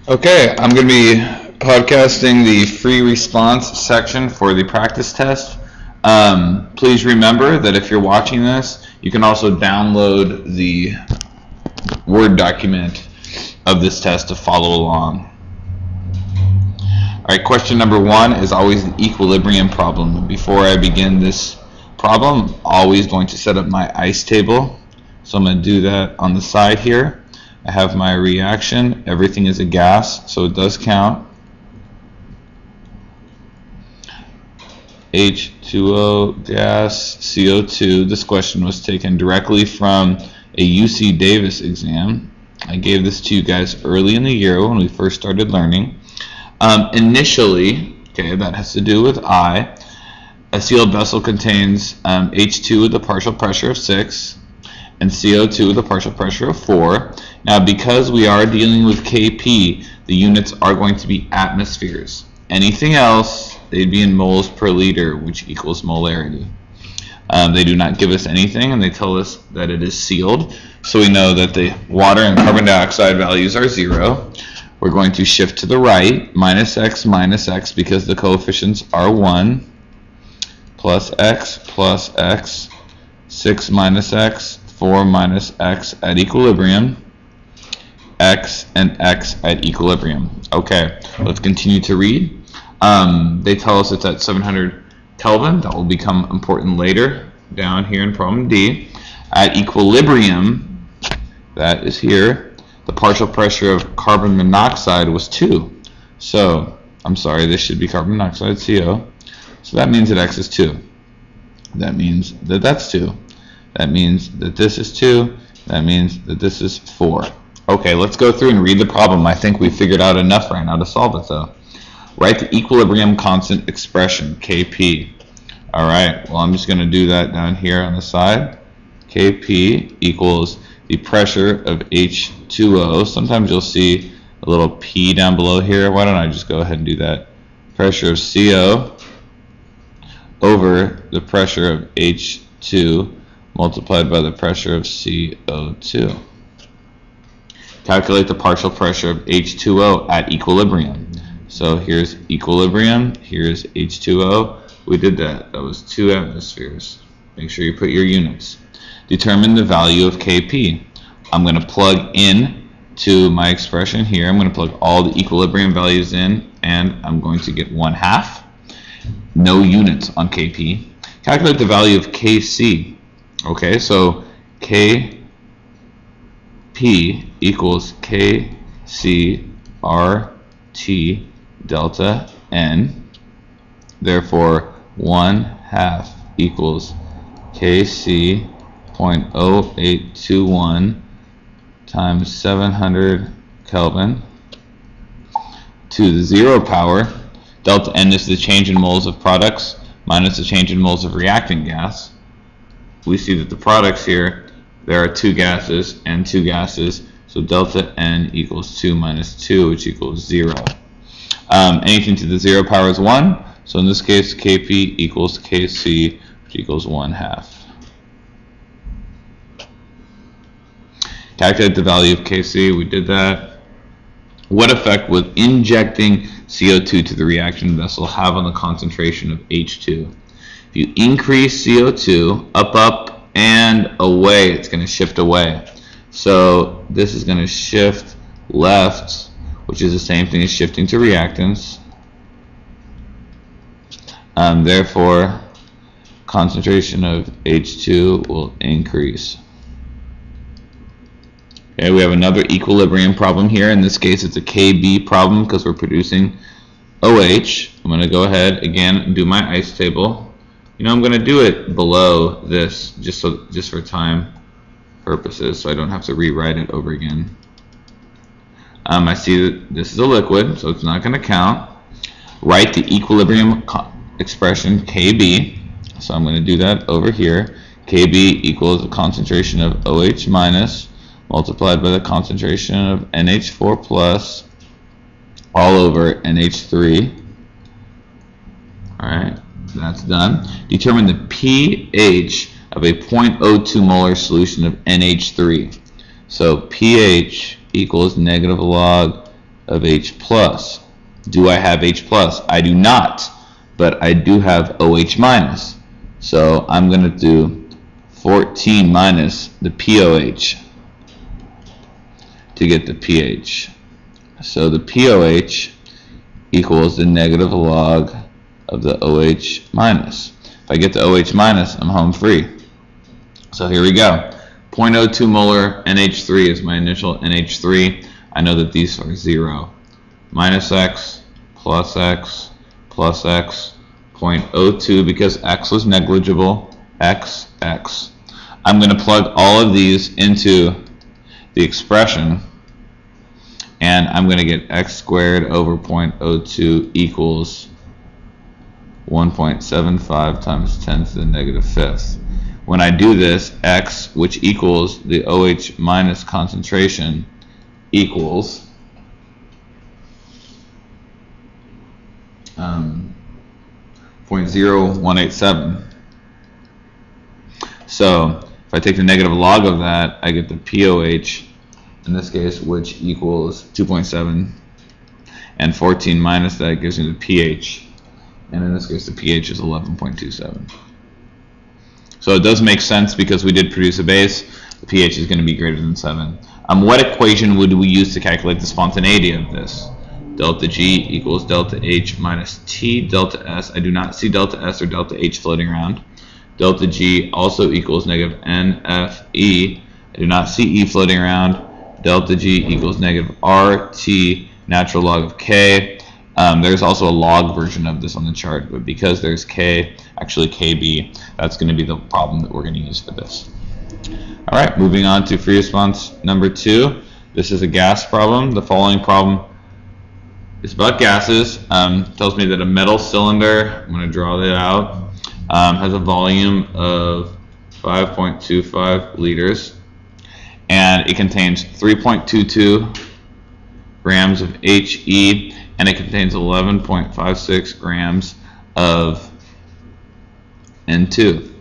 Okay, I'm going to be podcasting the free response section for the practice test. Please remember that if you're watching this, you can also download the Word document of this test to follow along. Alright, question number 1 is always an equilibrium problem. Before I begin this problem, I'm always going to set up my ICE table. So I'm going to do that on the side here. I have my reaction. Everything is a gas, so it does count. H2O gas, CO2. This question was taken directly from a UC Davis exam. I gave this to you guys early in the year when we first started learning. Initially, okay, that has to do with I. A sealed vessel contains H2 with a partial pressure of 6 and CO2 with a partial pressure of 4. Now, because we are dealing with Kp, the units are going to be atmospheres. Anything else, they'd be in moles per liter, which equals molarity. They do not give us anything, and they tell us that it is sealed. So we know that the water and carbon dioxide values are 0. We're going to shift to the right, minus x, because the coefficients are 1, plus x, 6 minus x, 4 minus x at equilibrium, x and x at equilibrium. Okay, let's continue to read. They tell us it's at 700 Kelvin. That will become important later down here in problem D. At equilibrium, that is here, the partial pressure of carbon monoxide was 2. So, I'm sorry, this should be carbon monoxide, CO. So that means that x is 2. That means that that's 2. That means that this is 2. That means that this is 4. Okay, let's go through and read the problem. I think we figured out enough right now to solve it, though. Write the equilibrium constant expression, Kp. Alright, well, I'm just going to do that down here on the side. Kp equals the pressure of H2O. Sometimes you'll see a little P down below here. Why don't I just go ahead and do that? Pressure of CO over the pressure of H2 multiplied by the pressure of CO2. Calculate the partial pressure of H2O at equilibrium. So here's equilibrium, here's H2O. We did that. That was 2 atmospheres. Make sure you put your units. Determine the value of Kp. I'm going to plug in to my expression here. I'm going to plug all the equilibrium values in, and I'm going to get 1/2. No units on Kp. Calculate the value of Kc. Okay, so Kp equals Kc RT delta N. Therefore, 1/2 equals Kc 0.0821 times 700 Kelvin to the 0 power. Delta N is the change in moles of products minus the change in moles of reactant gas. We see that the products here, there are 2 gases and 2 gases, so delta N equals 2 minus 2, which equals 0. Anything to the 0 power is 1, so in this case Kp equals Kc, which equals 1/2. Calculate the value of Kc. We did that. What effect would injecting CO2 to the reaction vessel have on the concentration of H2? If you increase CO2 up, and away, it's going to shift away. So this is going to shift left, which is the same thing as shifting to reactants. Therefore, concentration of H2 will increase. Okay, we have another equilibrium problem here. In this case, it's a Kb problem because we're producing OH. I'm going to go ahead again and do my ICE table. You know, I'm going to do it below this just for time purposes, so I don't have to rewrite it over again. I see that this is a liquid, so it's not going to count. Write the equilibrium expression Kb. So I'm going to do that over here. Kb equals the concentration of OH minus multiplied by the concentration of NH4 plus all over NH3. Alright, that's done. Determine the pH of a 0.02 molar solution of NH3. So pH equals negative log of H plus. Do I have H plus? I do not, but I do have OH minus. So I'm going to do 14 minus the POH to get the pH. So the POH equals the negative log of the OH minus. If I get the OH minus, I'm home free. So here we go. 0.02 molar NH3 is my initial NH3. I know that these are 0. Minus X, plus X, plus X, 0.02 because X was negligible, X, X. I'm going to plug all of these into the expression, and I'm going to get X squared over 0.02 equals 1.75 times 10 to the negative fifth. When I do this, X, which equals the OH minus concentration, equals 0.0187. So if I take the negative log of that, I get the POH, in this case, which equals 2.7, and 14 minus that gives me the pH, and in this case the pH is 11.27. So it does make sense because we did produce a base. The pH is going to be greater than 7. What equation would we use to calculate the spontaneity of this? Delta G equals delta H minus T delta S. I do not see delta S or delta H floating around. Delta G also equals negative NFE. I do not see E floating around. Delta G equals negative RT natural log of K. There's also a log version of this on the chart, but because there's K, actually KB, that's going to be the problem that we're going to use for this. All right, moving on to free response number 2. This is a gas problem. The following problem is about gases. Tells me that a metal cylinder, I'm going to draw that out, has a volume of 5.25 liters, and it contains 3.22 grams of HE, and it contains 11.56 grams of N2.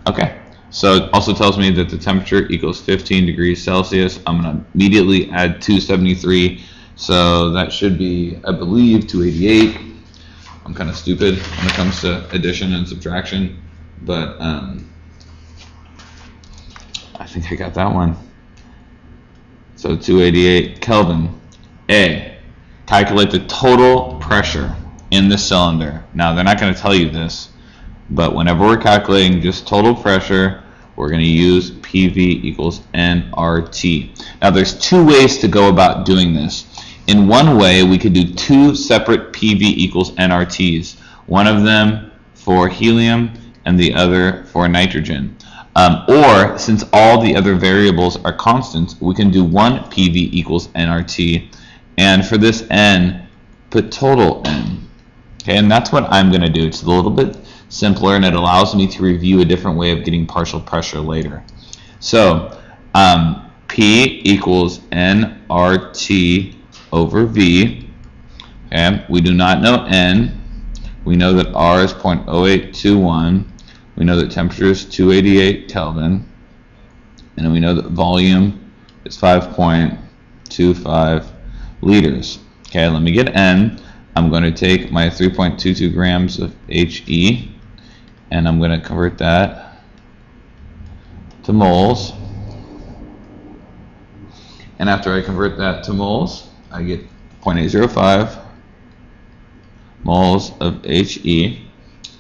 Okay, so it also tells me that the temperature equals 15 degrees Celsius. I'm going to immediately add 273, so that should be, I believe, 288. I'm kind of stupid when it comes to addition and subtraction, but I think I got that one. So 288 Kelvin. A, calculate the total pressure in the cylinder. Now, they're not going to tell you this, but whenever we're calculating just total pressure, we're going to use PV equals nRT. Now, there's two ways to go about doing this. In one way, we could do two separate PV equals nRTs, one of them for helium and the other for nitrogen. Or, since all the other variables are constants, we can do one PV equals nRT, and for this n, put total n. Okay, and that's what I'm going to do. It's a little bit simpler, and it allows me to review a different way of getting partial pressure later. So, P equals nRT over V. Okay, we do not know n. We know that R is 0.0821. We know that temperature is 288 Kelvin. And then we know that volume is 5.25 liters. Okay, let me get n. I'm going to take my 3.22 grams of HE, and I'm going to convert that to moles. And after I convert that to moles, I get 0.805 moles of HE.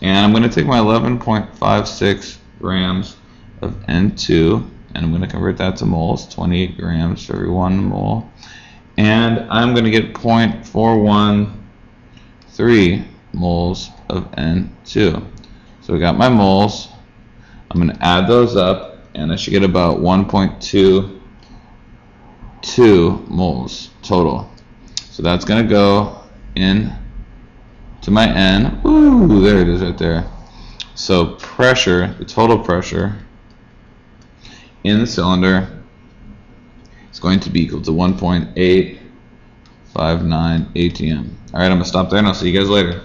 And I'm going to take my 11.56 grams of N2, and I'm going to convert that to moles, 28 grams for every 1 mole. And I'm going to get 0.413 moles of N2. So I got my moles. I'm going to add those up, and I should get about 1.22 moles total. So that's going to go in to my N. Ooh, there it is right there. So pressure, the total pressure in the cylinder is going to be equal to 1.859 atm. Alright, I'm going to stop there and I'll see you guys later.